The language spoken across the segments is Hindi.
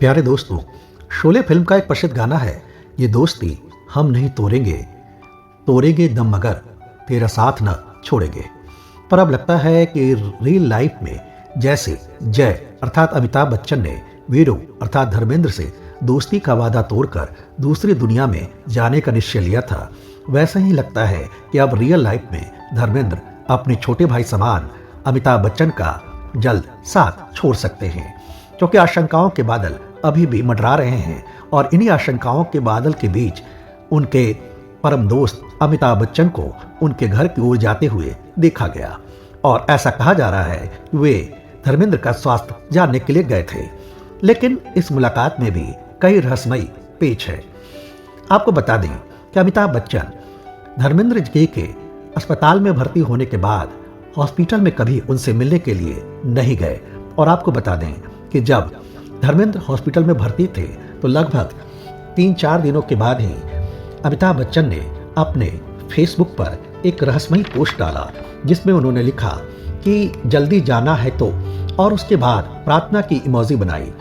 प्यारे दोस्तों, शोले फिल्म का एक प्रसिद्ध गाना है, ये दोस्ती हम नहीं तोड़ेंगे, तोड़ेंगे दम मगर तेरा साथ न छोड़ेंगे। पर अब लगता है कि रियल लाइफ में जैसे जय अर्थात अमिताभ बच्चन ने वीरू अर्थात धर्मेंद्र से दोस्ती का वादा तोड़कर दूसरी दुनिया में जाने का निश्चय लिया था, वैसा ही लगता है कि अब रियल लाइफ में धर्मेंद्र अपने छोटे भाई समान अमिताभ बच्चन का जल्द साथ छोड़ सकते हैं, क्योंकि आशंकाओं के बादल अभी भी मंडरा रहे हैं और इन्हीं आशंकाओं के बादल के बीच उनके परम दोस्त अमिताभ बच्चन को उनके घर की ओर जाते हुए देखा गया और ऐसा कहा जा रहा है कि वे धर्मेंद्र का स्वास्थ्य जानने के लिए गए थे। लेकिन इस मुलाकात में भी कई रहस्यमयी पेच है। आपको बता दें कि अमिताभ बच्चन धर्मेंद्र जी के अस्पताल में भर्ती होने के बाद हॉस्पिटल में कभी उनसे मिलने के लिए नहीं गए और आपको बता दें कि जब धर्मेंद्र हॉस्पिटल में भर्ती थे तो लगभग 3-4 दिनों के बाद ही अमिताभ बच्चन ने अपने फेसबुक पर एक रहस्यमयी पोस्ट डाला, जिसमें उन्होंने लिखा कि जल्दी जाना है तो, और उसके बाद प्रार्थना की इमोजी बनाई।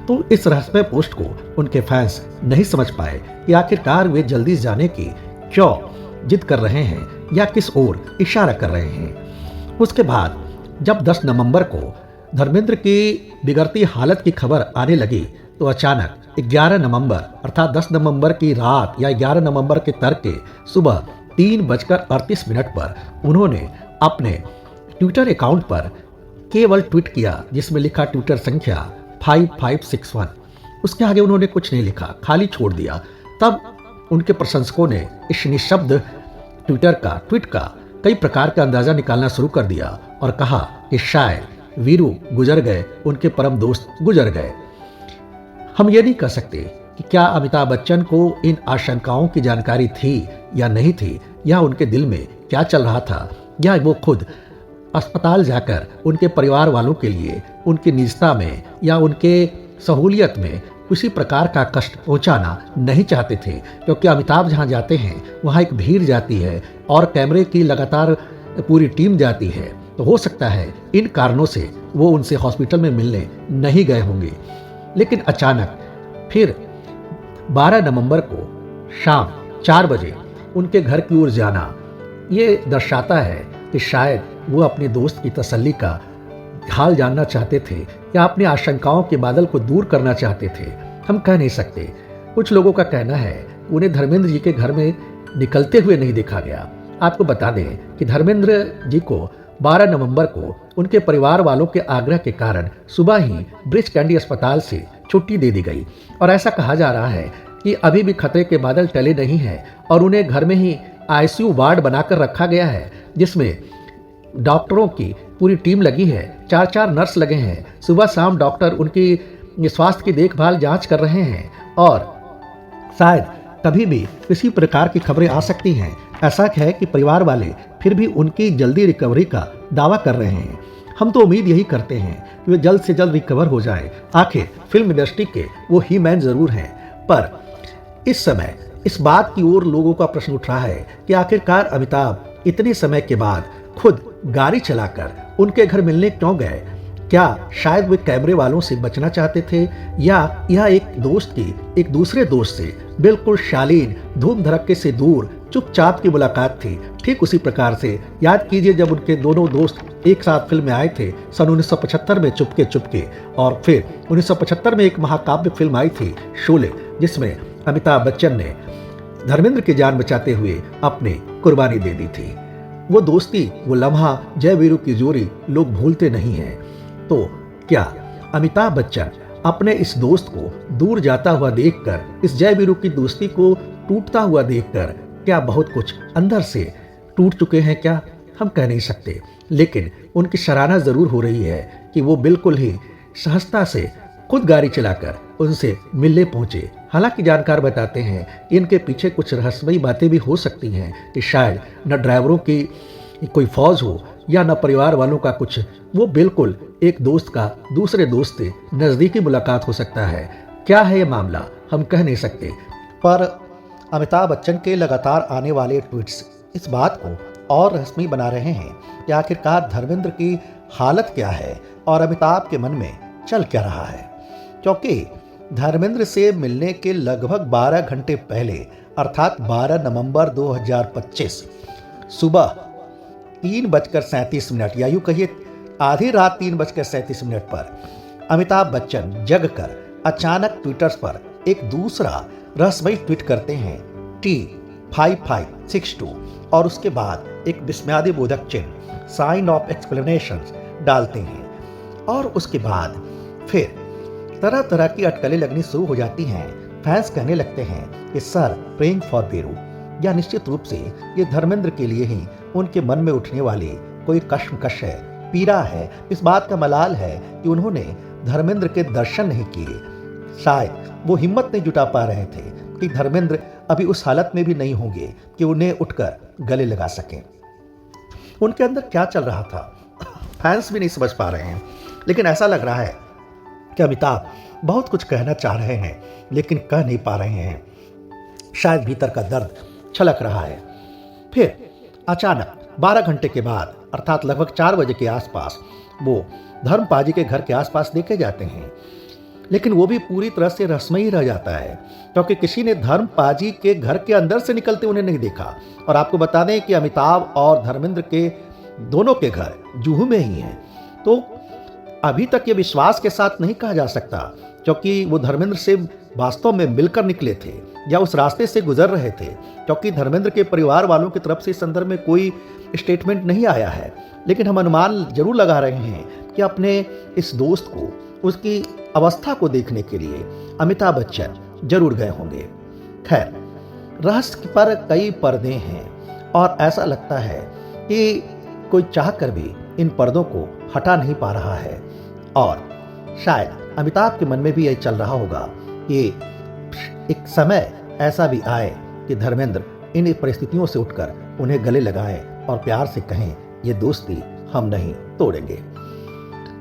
तो इस रहस्यमय पोस्ट को उनके फैंस नहीं समझ पाए कि आखिरकार वे जल्दी जाने की क्यों जिद कर रहे हैं या किस ओर इशारा कर रहे हैं। उसके बाद जब 10 नवंबर को धर्मेंद्र की बिगड़ती हालत की खबर आने लगी तो अचानक 11 नवंबर अर्थात 10 नवंबर की रात या 11 नवंबर के तड़के सुबह 3:38 पर उन्होंने अपने ट्विटर अकाउंट पर केवल ट्वीट किया, जिसमें लिखा ट्विटर संख्या 5561। उसके आगे उन्होंने कुछ नहीं लिखा, खाली छोड़ दिया। तब उनके प्रशंसकों ने इस निशब्द ट्वीट का कई प्रकार का अंदाजा निकालना शुरू कर दिया और कहा कि शायद वीरू गुजर गए, उनके परम दोस्त गुजर गए। हम ये नहीं कह सकते कि क्या अमिताभ बच्चन को इन आशंकाओं की जानकारी थी या नहीं थी, या उनके दिल में क्या चल रहा था, या वो खुद अस्पताल जाकर उनके परिवार वालों के लिए उनकी निजता में या उनके सहूलियत में किसी प्रकार का कष्ट पहुंचाना नहीं चाहते थे, क्योंकि अमिताभ जहां जाते हैं वहां एक भीड़ जाती है और कैमरे की लगातार पूरी टीम जाती है। तो हो सकता है इन कारणों से वो उनसे हॉस्पिटल में मिलने नहीं गए होंगे। लेकिन अचानक फिर 12 नवंबर को शाम 4 बजे उनके घर की ओर जाना, ये दर्शाता है कि शायद वो अपने दोस्त की तसल्ली का हाल जानना चाहते थे या अपनी आशंकाओं के बादल को दूर करना चाहते थे। हम कह नहीं सकते। कुछ लोगों का कहना है उन्हें धर्मेंद्र जी के घर में निकलते हुए नहीं देखा गया। आपको बता दें कि धर्मेंद्र जी को 12 नवंबर को उनके परिवार वालों के आग्रह के कारण सुबह ही ब्रिज कैंडी अस्पताल से छुट्टी दे दी गई और ऐसा कहा जा रहा है कि अभी भी खतरे के बादल टले नहीं हैं और उन्हें घर में ही आईसीयू वार्ड बनाकर रखा गया है, जिसमें डॉक्टरों की पूरी टीम लगी है, 4-4 नर्स लगे हैं। सुबह शाम डॉक्टर उनकी स्वास्थ्य की देखभाल जांच कर रहे हैं और शायद कभी भी किसी प्रकार की खबरें आ सकती हैं। ऐसा है कि परिवार वाले फिर भी उनकी जल्दी रिकवरी का दावा कर रहे हैं। हम तो उम्मीद यही करते हैं कि वे जल्द से जल्द रिकवर हो जाए। आखिर फिल्म इंडस्ट्री के वो ही मैन जरूर हैं, पर इस समय इस बात की ओर लोगों का प्रश्न उठ रहा है कि आखिरकार अमिताभ इतने समय के बाद खुद गाड़ी चलाकर उनके घर मिलने क्यों गए। क्या शायद वे कैमरे वालों से बचना चाहते थे, या यह एक दोस्त की एक दूसरे दोस्त से बिल्कुल शालीन धूम धड़क्के से दूर चुपचाप की मुलाकात थी। ठीक उसी प्रकार से याद कीजिए जब उनके दोनों दोस्त एक साथ फिल्म में आए थे सन 1975 में चुपके चुपके, और फिर 1975 में एक महाकाव्य फिल्म आई थी शोले, जिसमें अमिताभ बच्चन ने धर्मेंद्र की जान बचाते हुए अपनी कुर्बानी दे दी थी। वो दोस्ती, वो लम्हा, जय वीरू की जोड़ी लोग भूलते नहीं हैं। तो क्या अमिताभ बच्चन अपने इस दोस्त को दूर जाता हुआ देखकर, इस जय वीरू की दोस्ती को टूटता हुआ देखकर क्या बहुत कुछ अंदर से टूट चुके हैं क्या? हम कह नहीं सकते, लेकिन उनकी सराहना जरूर हो रही है कि वो बिल्कुल ही सहजता से खुद गाड़ी चलाकर उनसे मिलने पहुंचे। हालांकि जानकार बताते हैं इनके पीछे कुछ रहस्यमयी बातें भी हो सकती हैं कि शायद न ड्राइवरों की कोई फौज हो या न परिवार वालों का कुछ, वो बिल्कुल एक दोस्त का दूसरे दोस्त से नज़दीकी मुलाकात हो सकता है। क्या है ये मामला हम कह नहीं सकते, पर अमिताभ बच्चन के लगातार आने वाले ट्वीट्स इस बात को और रहस्यमय बना रहे हैं कि आखिरकार धर्मेंद्र की हालत क्या है और अमिताभ के मन में चल क्या रहा है। क्योंकि धर्मेंद्र से मिलने के लगभग 12 घंटे पहले अर्थात 12 नवंबर 2025 सुबह 3:37 या यूं कहिए आधी रात 3:37 पर अमिताभ बच्चन जगकर अचानक ट्विटर पर एक दूसरा रहस्यमय ट्वीट करते हैं T5562 और उसके बाद एक विस्मयादिबोधक चिन्ह साइन ऑफ एक्सप्लेनेशन डालते हैं और उसके बाद फिर तरह तरह की अटकलें लगनी शुरू हो जाती हैं। फैंस कहने लगते हैं कि सर प्रेइंग फॉर वीरू, या निश्चित रूप से ये धर्मेंद्र के लिए ही उनके मन में उठने वाली कोई कश्मकश है, पीड़ा है, इस बात का मलाल है कि उन्होंने धर्मेंद्र के दर्शन नहीं किए। शायद वो हिम्मत नहीं जुटा पा रहे थे कि धर्मेंद्र अभी उस हालत में भी नहीं होंगे कि उन्हें उठकर गले लगा सकें। उनके अंदर क्या चल रहा था फैंस भी नहीं समझ पा रहे हैं, लेकिन ऐसा लग रहा है कि अमिताभ बहुत कुछ कहना चाह रहे हैं लेकिन कह नहीं पा रहे हैं। शायद भीतर का दर्द छलक रहा है। फिर अचानक 12 घंटे के बाद अर्थात लगभग 4 बजे के आसपास वो धर्मपाजी के घर के आसपास देखे जाते हैं, लेकिन वो भी पूरी तरह से रहस्यमय ही रह जाता है क्योंकि किसी ने धर्मपाजी के घर के अंदर से निकलते उन्हें नहीं देखा। और आपको बता दें कि अमिताभ और धर्मेंद्र के दोनों के घर जुहू में ही हैं, तो अभी तक ये विश्वास के साथ नहीं कहा जा सकता क्योंकि वो धर्मेंद्र से वास्तव में मिलकर निकले थे या उस रास्ते से गुजर रहे थे, क्योंकि धर्मेंद्र के परिवार वालों की तरफ से इस संदर्भ में कोई स्टेटमेंट नहीं आया है। लेकिन हम अनुमान जरूर लगा रहे हैं कि अपने इस दोस्त को उसकी अवस्था को देखने के लिए अमिताभ बच्चन जरूर गए होंगे। खैर, रहस्य पर कई पर्दे हैं और ऐसा लगता है कि कोई चाहकर भी इन पर्दों को हटा नहीं पा रहा है और शायद अमिताभ के मन में भी यही चल रहा होगा कि एक समय ऐसा भी आए कि धर्मेंद्र इन परिस्थितियों से उठकर उन्हें गले लगाएं और प्यार से कहें ये दोस्ती हम नहीं तोड़ेंगे।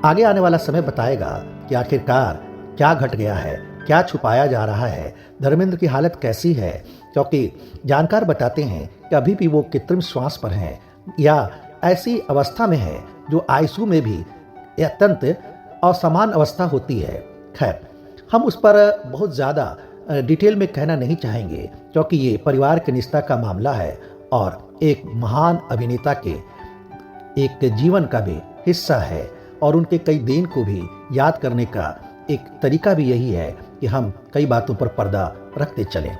आगे आने वाला समय बताएगा कि आखिरकार क्या घट गया है, क्या छुपाया जा रहा है, धर्मेंद्र की हालत कैसी है, क्योंकि जानकार बताते हैं कि अभी भी वो कृत्रिम श्वास पर हैं या ऐसी अवस्था में है जो आईसीयू में भी अत्यंत असमान अवस्था होती है। खैर, हम उस पर बहुत ज़्यादा डिटेल में कहना नहीं चाहेंगे क्योंकि ये परिवार के निष्ठा का मामला है और एक महान अभिनेता के एक जीवन का भी हिस्सा है और उनके कई देन को भी याद करने का एक तरीका भी यही है कि हम कई बातों पर पर्दा रखते चलें।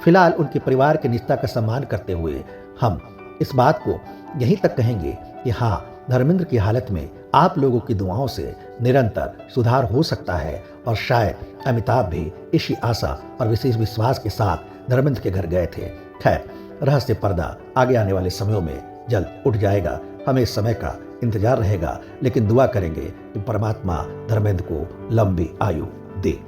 फिलहाल उनके परिवार के निष्ठा का सम्मान करते हुए हम इस बात को यहीं तक कहेंगे कि हाँ, धर्मेंद्र की हालत में आप लोगों की दुआओं से निरंतर सुधार हो सकता है और शायद अमिताभ भी इसी आशा और विशेष विश्वास के साथ धर्मेंद्र के घर गए थे। खैर, रहस्य पर्दा आगे आने वाले समयों में जल्द उठ जाएगा। हमें इस समय का इंतजार रहेगा, लेकिन दुआ करेंगे कि परमात्मा धर्मेंद्र को लंबी आयु दे।